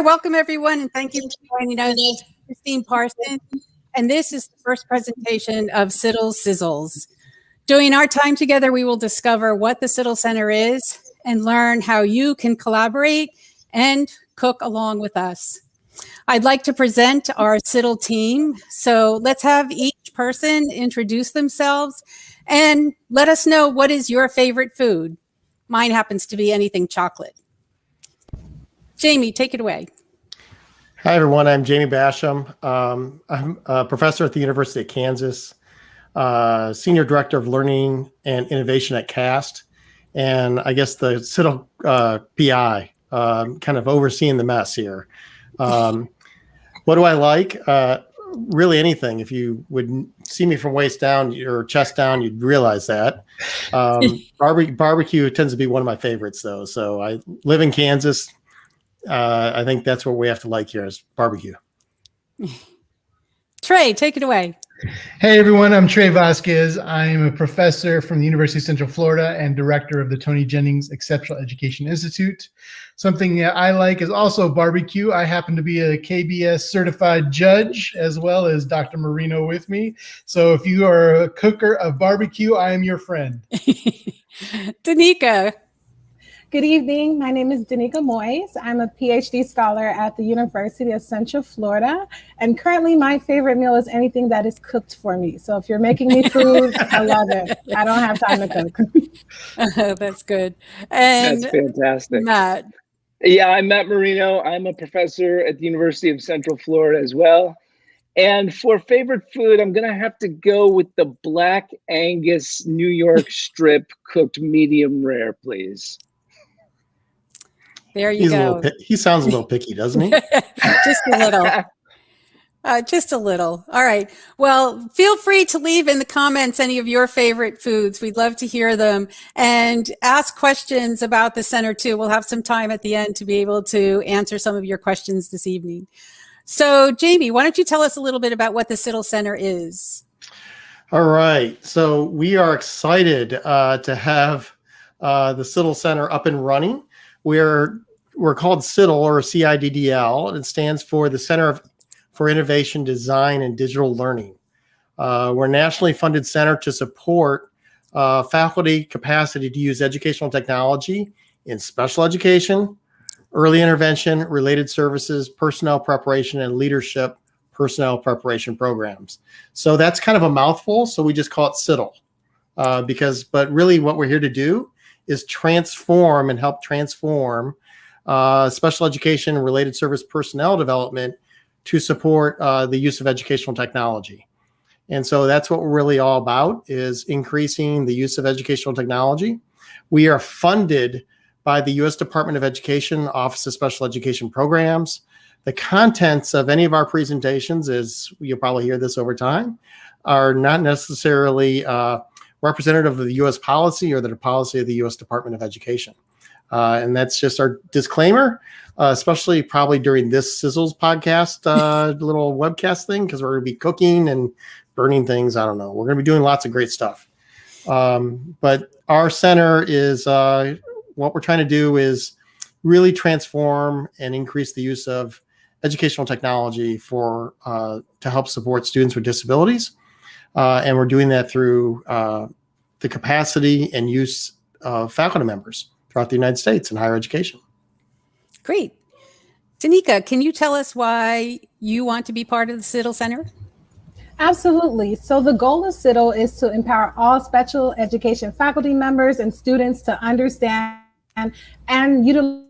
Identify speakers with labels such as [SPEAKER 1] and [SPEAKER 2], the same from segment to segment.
[SPEAKER 1] welcome everyone, and thank you for joining us. Christine Parson, and this is the first presentation of Cizzles. During our time together, we will discover what the CIDDL Center is and learn how you can collaborate and cook along with us. I'd like to present our CIDDL team. So let's have each person introduce themselves and let us know what is your favorite food. Mine happens to be anything chocolate. Jamie, take it away.
[SPEAKER 2] Hi, everyone. I'm Jamie Basham. I'm a professor at the University of Kansas, Senior Director of Learning and Innovation at CAST, and I guess the CIDDL PI, kind of overseeing the mess here. What do I like? Really anything. If you would see me from waist down or chest down, you'd realize that. Barbecue tends to be one of my favorites, though. So I live in Kansas. I think that's what we have to like here is barbecue.
[SPEAKER 1] Trey, take it away.
[SPEAKER 3] Hey, everyone. I'm Trey Vasquez. I'm a professor from the University of Central Florida and director of the Tony Jennings Exceptional Education Institute. Something I like is also barbecue. I happen to be a KBS certified judge, as well as Dr. Marino with me. So if you are a cooker of barbecue, I am your friend.
[SPEAKER 1] Danica.
[SPEAKER 4] Good evening. My name is Danica Moyes. I'm a PhD scholar at the University of Central Florida. And currently my favorite meal is anything that is cooked for me. So if you're making me food, I love it. I don't have time to cook.
[SPEAKER 1] That's good. And
[SPEAKER 5] that's fantastic.
[SPEAKER 1] Matt.
[SPEAKER 5] Yeah, I'm Matt Marino. I'm a professor at the University of Central Florida as well. And for favorite food, I'm going to have to go with the Black Angus New York strip cooked medium rare, please.
[SPEAKER 1] There you go.
[SPEAKER 2] He sounds a little picky, doesn't he?
[SPEAKER 1] Just a little. Just a little. All right. Well, feel free to leave in the comments any of your favorite foods. We'd love to hear them and ask questions about the center too. We'll have some time at the end to be able to answer some of your questions this evening. So Jamie, why don't you tell us a little bit about what the CIDDL Center is?
[SPEAKER 2] All right. So we are excited to have the CIDDL Center up and running. We're called CIDDL, or CIDDL, and it stands for the Center for Innovation, Design, and Digital Learning. We're a nationally funded center to support faculty capacity to use educational technology in special education, early intervention, related services, personnel preparation, and leadership personnel preparation programs. So that's kind of a mouthful, so we just call it CIDDL. But really what we're here to do is transform and help transform special education and related service personnel development to support the use of educational technology. And so that's what we're really all about, is increasing the use of educational technology. We are funded by the U.S. Department of Education, Office of Special Education Programs. The contents of any of our presentations, as you'll probably hear this over time, are not necessarily representative of the U.S. policy or the policy of the U.S. Department of Education. And that's just our disclaimer, especially probably during this Cizzles podcast, little webcast thing, because we're going to be cooking and burning things. I don't know. We're going to be doing lots of great stuff. But our center is, what we're trying to do is really transform and increase the use of educational technology for to help support students with disabilities. And we're doing that through the capacity and use of faculty members throughout the United States in higher education.
[SPEAKER 1] Great. Danica, can you tell us why you want to be part of the CIDDL Center?
[SPEAKER 4] Absolutely. So the goal of CIDDL is to empower all special education faculty members and students to understand and utilize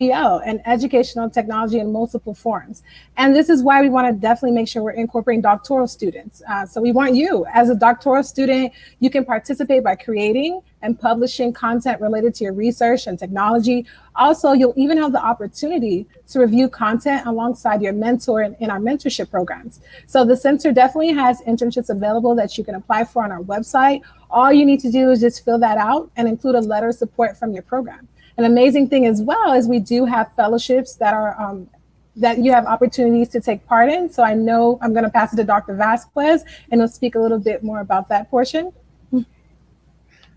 [SPEAKER 4] and educational technology in multiple forms. And this is why we want to definitely make sure we're incorporating doctoral students. So we want you, as a doctoral student, you can participate by creating and publishing content related to your research and technology. Also, you'll even have the opportunity to review content alongside your mentor in our mentorship programs. So the center definitely has internships available that you can apply for on our website. All you need to do is just fill that out and include a letter of support from your program. An amazing thing as well is we do have fellowships that are that you have opportunities to take part in. So I know I'm going to pass it to Dr. Vasquez, and he'll speak a little bit more about that portion.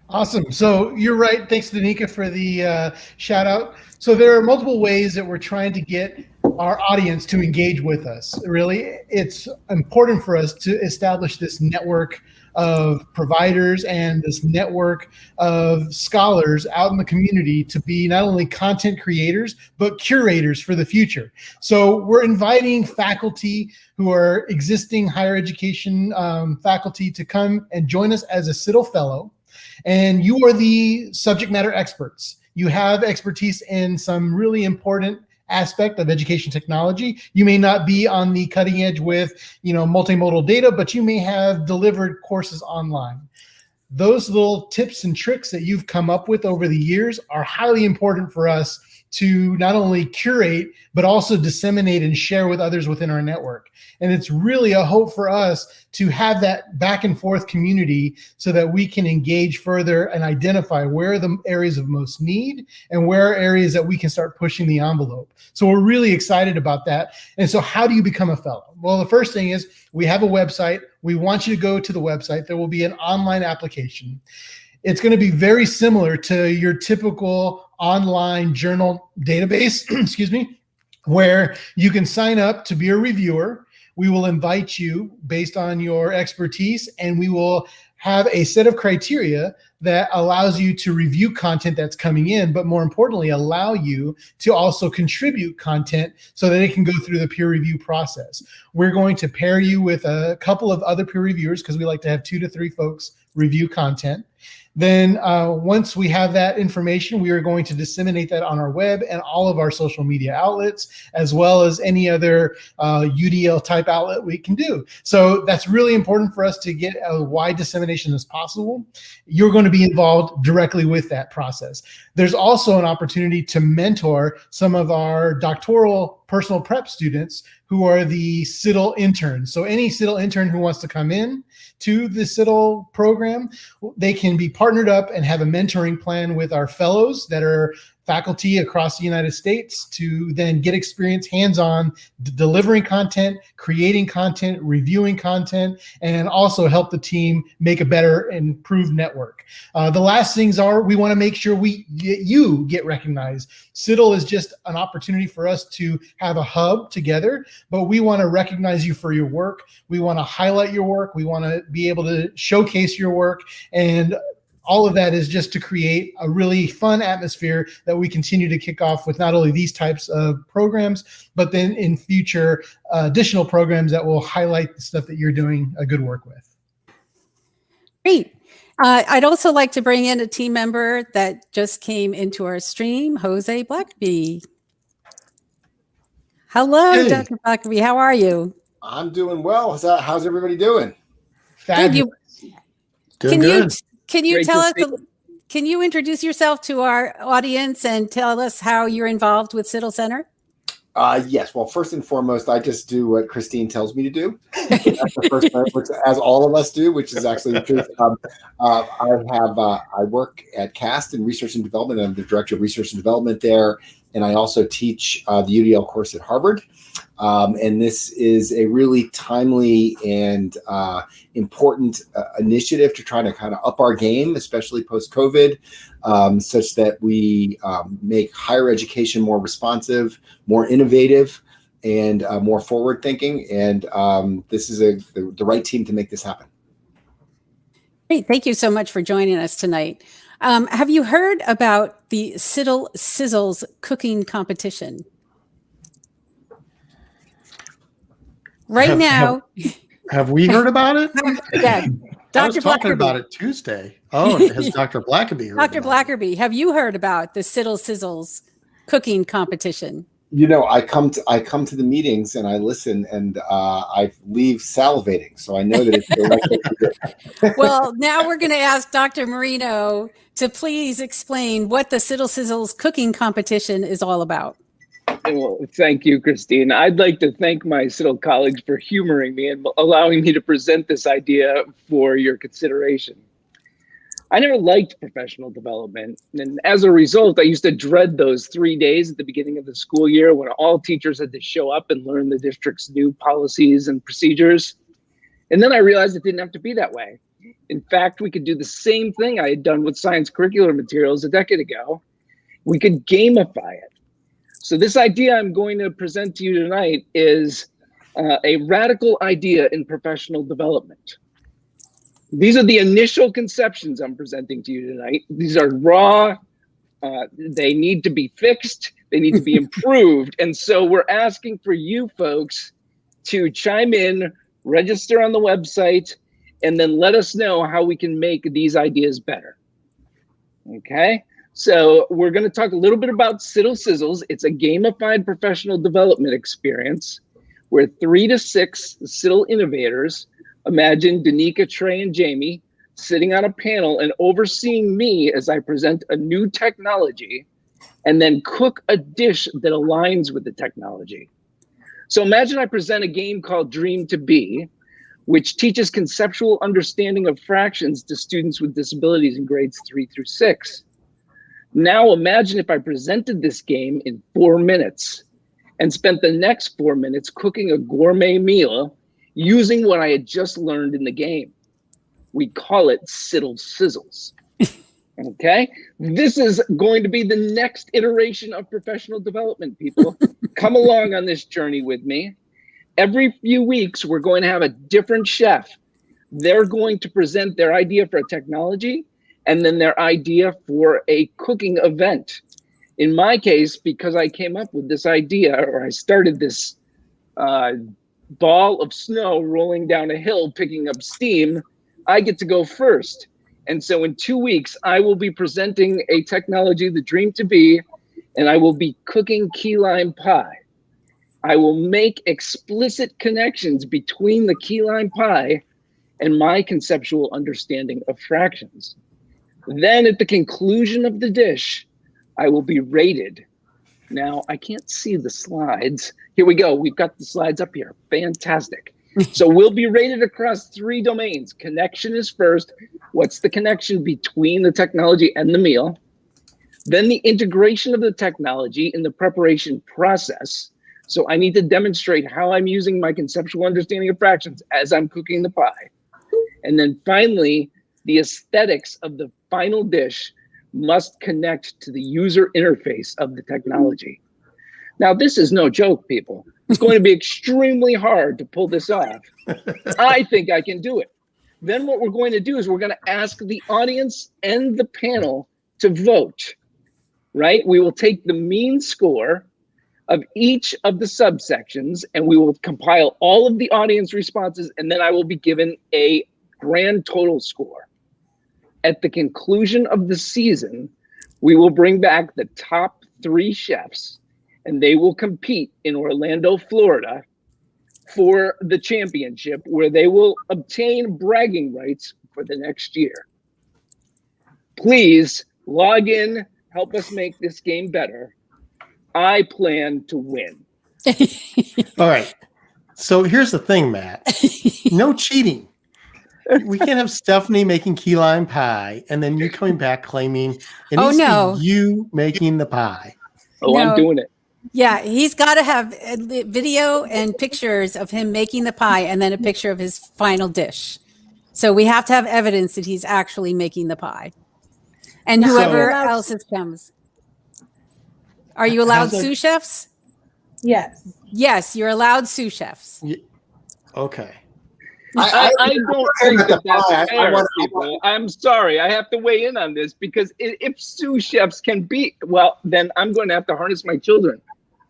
[SPEAKER 3] Awesome. So you're right. Thanks, Danica, for the shout out. So there are multiple ways that we're trying to get our audience to engage with us. Really, it's important for us to establish this network of providers and this network of scholars out in the community to be not only content creators, but curators for the future. So we're inviting faculty who are existing higher education faculty to come and join us as a CIDDL Fellow. And you are the subject matter experts. You have expertise in some really important aspect of education technology. You may not be on the cutting edge with, multimodal data, but you may have delivered courses online. Those little tips and tricks that you've come up with over the years are highly important for us to not only curate, but also disseminate and share with others within our network. And it's really a hope for us to have that back and forth community so that we can engage further and identify where are the areas of most need and where are areas that we can start pushing the envelope. So we're really excited about that. And so how do you become a fellow? Well, the first thing is we have a website. We want you to go to the website. There will be an online application. It's going to be very similar to your typical online journal database, excuse me, where you can sign up to be a reviewer. We will invite you based on your expertise, and we will have a set of criteria that allows you to review content that's coming in, but more importantly, allow you to also contribute content so that it can go through the peer review process. We're going to pair you with a couple of other peer reviewers because we like to have 2 to 3 folks review content. Then once we have that information, we are going to disseminate that on our web and all of our social media outlets, as well as any other UDL type outlet we can do. So that's really important for us to get a wide dissemination as possible. You're going to be involved directly with that process. There's also an opportunity to mentor some of our doctoral personal prep students who are the CIDDL interns. So any CIDDL intern who wants to come in to the CIDDL program, they can be partnered up and have a mentoring plan with our fellows that are faculty across the United States to then get experience hands-on delivering content, creating content, reviewing content, and also help the team make a better and improved network. The last things are we want to make sure you get recognized. CIDDL is just an opportunity for us to have a hub together, but we want to recognize you for your work. We want to highlight your work. We want to be able to showcase your work, and all of that is just to create a really fun atmosphere that we continue to kick off with not only these types of programs, but then in future additional programs that will highlight the stuff that you're doing a good work with.
[SPEAKER 1] Great. I'd also like to bring in a team member that just came into our stream, Jose Blackaby. Hello,
[SPEAKER 2] Hey.
[SPEAKER 1] Dr. Blackaby. How are you?
[SPEAKER 6] I'm doing well. How's everybody doing?
[SPEAKER 3] Fabulous.
[SPEAKER 2] Doing good.
[SPEAKER 1] Can you
[SPEAKER 5] Great
[SPEAKER 1] tell
[SPEAKER 5] to
[SPEAKER 1] us,
[SPEAKER 5] see
[SPEAKER 1] can you introduce yourself to our audience and tell us how you're involved with CIDDL Center?
[SPEAKER 6] Yes. Well, first and foremost, I just do what Christine tells me to do. That's the first thing, which, as all of us do, which is actually the truth. I work at CAST in research and development. I'm the director of research and development there, and I also teach the UDL course at Harvard. And this is a really timely and important initiative to try to kind of up our game, especially post-COVID, such that we make higher education more responsive, more innovative, and more forward-thinking. And this is the right team to make this happen.
[SPEAKER 1] Great. Thank you so much for joining us tonight. Have you heard about the CIDDL Cizzles cooking competition? Right now,
[SPEAKER 2] Have we heard about it?
[SPEAKER 1] yeah,
[SPEAKER 2] I was
[SPEAKER 1] Dr.
[SPEAKER 2] talking
[SPEAKER 1] Blackaby.
[SPEAKER 2] about it Tuesday. Oh, has Dr. Blackaby heard
[SPEAKER 1] Dr.
[SPEAKER 2] about it?
[SPEAKER 1] Blackaby, have you heard about the CIDDL Cizzles cooking competition?
[SPEAKER 6] You know, I come to the meetings and I listen, and I leave salivating. So I know that it's the right thing to do.
[SPEAKER 1] Well, now we're going to ask Dr. Marino to please explain what the CIDDL Cizzles cooking competition is all about.
[SPEAKER 5] Well, thank you, Christine. I'd like to thank my CIDDL colleagues for humoring me and allowing me to present this idea for your consideration. I never liked professional development, and as a result, I used to dread those 3 days at the beginning of the school year when all teachers had to show up and learn the district's new policies and procedures. And then I realized it didn't have to be that way. In fact, we could do the same thing I had done with science curricular materials a decade ago. We could gamify it. So this idea I'm going to present to you tonight is a radical idea in professional development. These are the initial conceptions I'm presenting to you tonight. These are raw. They need to be fixed. They need to be improved. And so we're asking for you folks to chime in, register on the website, and then let us know how we can make these ideas better. Okay? So we're going to talk a little bit about Cizzles. It's a gamified professional development experience where 3 to 6 CIDDL innovators, imagine Danica, Trey, and Jamie, sitting on a panel and overseeing me as I present a new technology and then cook a dish that aligns with the technology. So imagine I present a game called Dream to Be, which teaches conceptual understanding of fractions to students with disabilities in grades 3 through 6. Now imagine if I presented this game in 4 minutes and spent the next 4 minutes cooking a gourmet meal using what I had just learned in the game. We call it Cizzles. Okay? This is going to be the next iteration of professional development, people. Come along on this journey with me. Every few weeks, we're going to have a different chef. They're going to present their idea for a technology and then their idea for a cooking event. In my case, because I came up with this idea, or I started this ball of snow rolling down a hill, picking up steam, I get to go first. And so in 2 weeks, I will be presenting a technology, the Dream to Be, and I will be cooking key lime pie. I will make explicit connections between the key lime pie and my conceptual understanding of fractions. Then at the conclusion of the dish, I will be rated. Now, I can't see the slides. Here we go. We've got the slides up here. Fantastic. So we'll be rated across 3 domains. Connection is first. What's the connection between the technology and the meal? Then the integration of the technology in the preparation process. So I need to demonstrate how I'm using my conceptual understanding of fractions as I'm cooking the pie. And then finally, the aesthetics of the final dish must connect to the user interface of the technology. Now, this is no joke, people. It's going to be extremely hard to pull this off. I think I can do it. Then what we're going to do is we're going to ask the audience and the panel to vote, right? We will take the mean score of each of the subsections and we will compile all of the audience responses, and then I will be given a grand total score. At the conclusion of the season, we will bring back the top 3 chefs and they will compete in Orlando, Florida for the championship where they will obtain bragging rights for the next year. Please log in, help us make this game better. I plan to win.
[SPEAKER 2] All right. So here's the thing, Matt. No cheating. We can't have Stephanie making key lime pie and then you coming back claiming it needs to be you making the pie.
[SPEAKER 5] Oh, no. I'm doing it.
[SPEAKER 1] Yeah, he's got to have video and pictures of him making the pie and then a picture of his final dish. So we have to have evidence that he's actually making the pie. And whoever else comes. Are you allowed sous chefs?
[SPEAKER 4] Yes.
[SPEAKER 1] Yes, you're allowed sous chefs.
[SPEAKER 2] Okay.
[SPEAKER 5] I don't think that's fair, people. I'm sorry. I have to weigh in on this because if sous chefs can be, well, then I'm going to have to harness my children.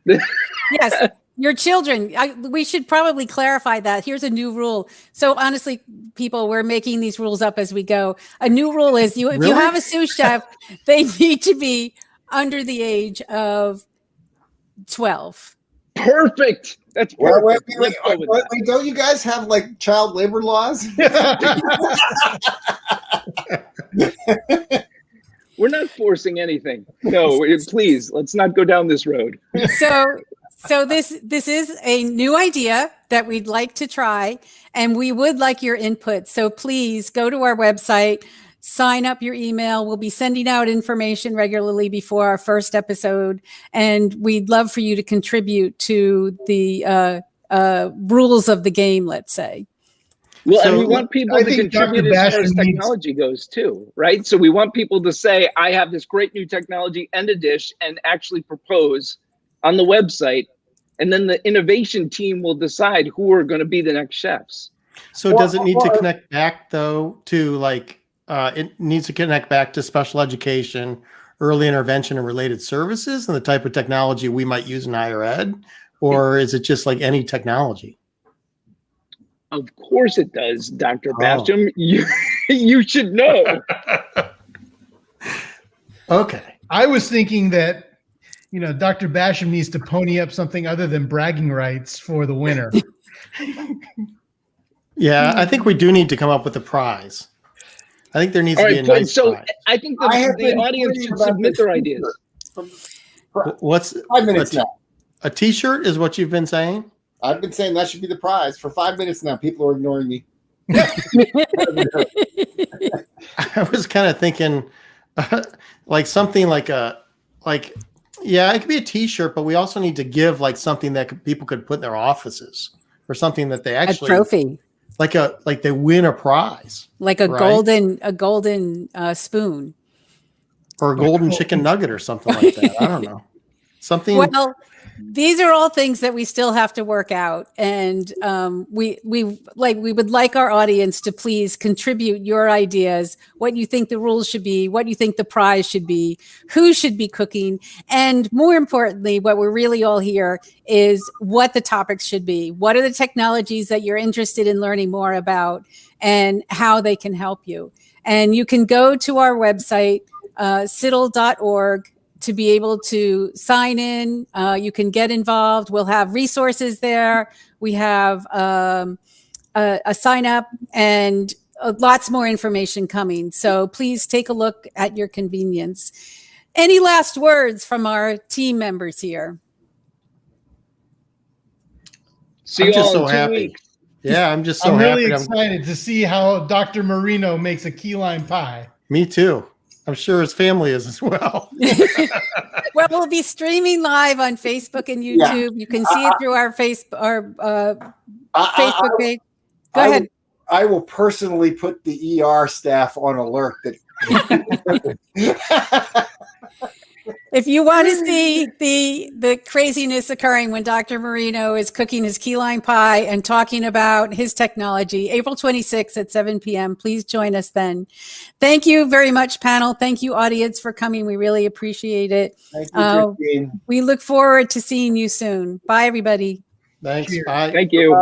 [SPEAKER 1] Yes, your children. We should probably clarify that. Here's a new rule. So honestly, people, we're making these rules up as we go. A new rule is if you have a sous chef, they need to be under the age of 12.
[SPEAKER 5] Perfect. That's perfect.
[SPEAKER 6] Wait, don't you guys have like child labor laws?
[SPEAKER 5] We're not forcing anything. No, please, let's not go down this road.
[SPEAKER 1] So this is a new idea that we'd like to try, and we would like your input. So please go to our website, sign up your email. We'll be sending out information regularly before our first episode, and we'd love for you to contribute to the rules of the game, let's say.
[SPEAKER 5] Well,
[SPEAKER 2] So
[SPEAKER 5] and we want people
[SPEAKER 3] I
[SPEAKER 5] to
[SPEAKER 3] think
[SPEAKER 5] contribute
[SPEAKER 3] Dr.
[SPEAKER 5] as far as
[SPEAKER 3] Basham needs-
[SPEAKER 5] technology goes too, right? So we want people to say, I have this great new technology and a dish, and actually propose on the website. And then the innovation team will decide who are going to be the next chefs.
[SPEAKER 2] So does it need to connect back though to like, it needs to connect back to special education, early intervention and related services and the type of technology we might use in higher ed? Or is it just like any technology?
[SPEAKER 5] Of course it does, Dr.
[SPEAKER 2] Oh.
[SPEAKER 5] Basham. You should know.
[SPEAKER 2] Okay.
[SPEAKER 3] I was thinking that, Dr. Basham needs to pony up something other than bragging rights for the winner.
[SPEAKER 2] Yeah, I think we do need to come up with a prize. I think there needs
[SPEAKER 5] All
[SPEAKER 2] to be
[SPEAKER 5] right,
[SPEAKER 2] a nice
[SPEAKER 5] so
[SPEAKER 2] prize.
[SPEAKER 5] I think
[SPEAKER 6] I have
[SPEAKER 5] the
[SPEAKER 6] been
[SPEAKER 5] audience
[SPEAKER 6] tweeting
[SPEAKER 5] should
[SPEAKER 6] about
[SPEAKER 5] submit
[SPEAKER 6] this
[SPEAKER 5] their ideas.
[SPEAKER 2] What's
[SPEAKER 6] 5 minutes now.
[SPEAKER 2] a t-shirt is what you've been saying?
[SPEAKER 6] I've been saying that should be the prize for 5 minutes now. People are ignoring me.
[SPEAKER 2] I was kind of thinking like something like yeah, it could be a t-shirt, but we also need to give like something that people could put in their offices or something that they
[SPEAKER 1] A
[SPEAKER 2] actually
[SPEAKER 1] trophy,
[SPEAKER 2] like they win a prize
[SPEAKER 1] like a
[SPEAKER 2] Right.
[SPEAKER 1] golden spoon.
[SPEAKER 2] or a golden chicken nugget or something like that. I don't know. Something
[SPEAKER 1] Well, these are all things that we still have to work out, and we would like our audience to please contribute your ideas, what you think the rules should be, what you think the prize should be, who should be cooking, and more importantly, what we're really all here is what the topics should be. What are the technologies that you're interested in learning more about, and how they can help you? And you can go to our website, CIDDL.org. to be able to sign in. You can get involved. We'll have resources there. We have a sign up and lots more information coming. So please take a look at your convenience. Any last words from our team members here?
[SPEAKER 5] See
[SPEAKER 2] I'm
[SPEAKER 5] you
[SPEAKER 2] just
[SPEAKER 5] all
[SPEAKER 2] so
[SPEAKER 5] in 2
[SPEAKER 2] happy.
[SPEAKER 5] weeks.
[SPEAKER 2] Yeah, I'm just so
[SPEAKER 3] I'm
[SPEAKER 2] happy.
[SPEAKER 3] really excited to see how Dr. Marino makes a key lime pie.
[SPEAKER 2] Me too. I'm sure his family is as well.
[SPEAKER 1] Well, we'll be streaming live on Facebook and YouTube. You can see it through our Facebook page. Go ahead.
[SPEAKER 6] I will personally put the ER staff on alert that
[SPEAKER 1] If you want to see the craziness occurring when Dr. Marino is cooking his key lime pie and talking about his technology, April 26th at 7 p.m., please join us then. Thank you very much, panel. Thank you, audience, for coming. We really appreciate it.
[SPEAKER 6] Thank you, Christine.
[SPEAKER 1] We look forward to seeing you soon. Bye, everybody.
[SPEAKER 2] Thanks.
[SPEAKER 3] Cheers.
[SPEAKER 2] Bye.
[SPEAKER 5] Thank you.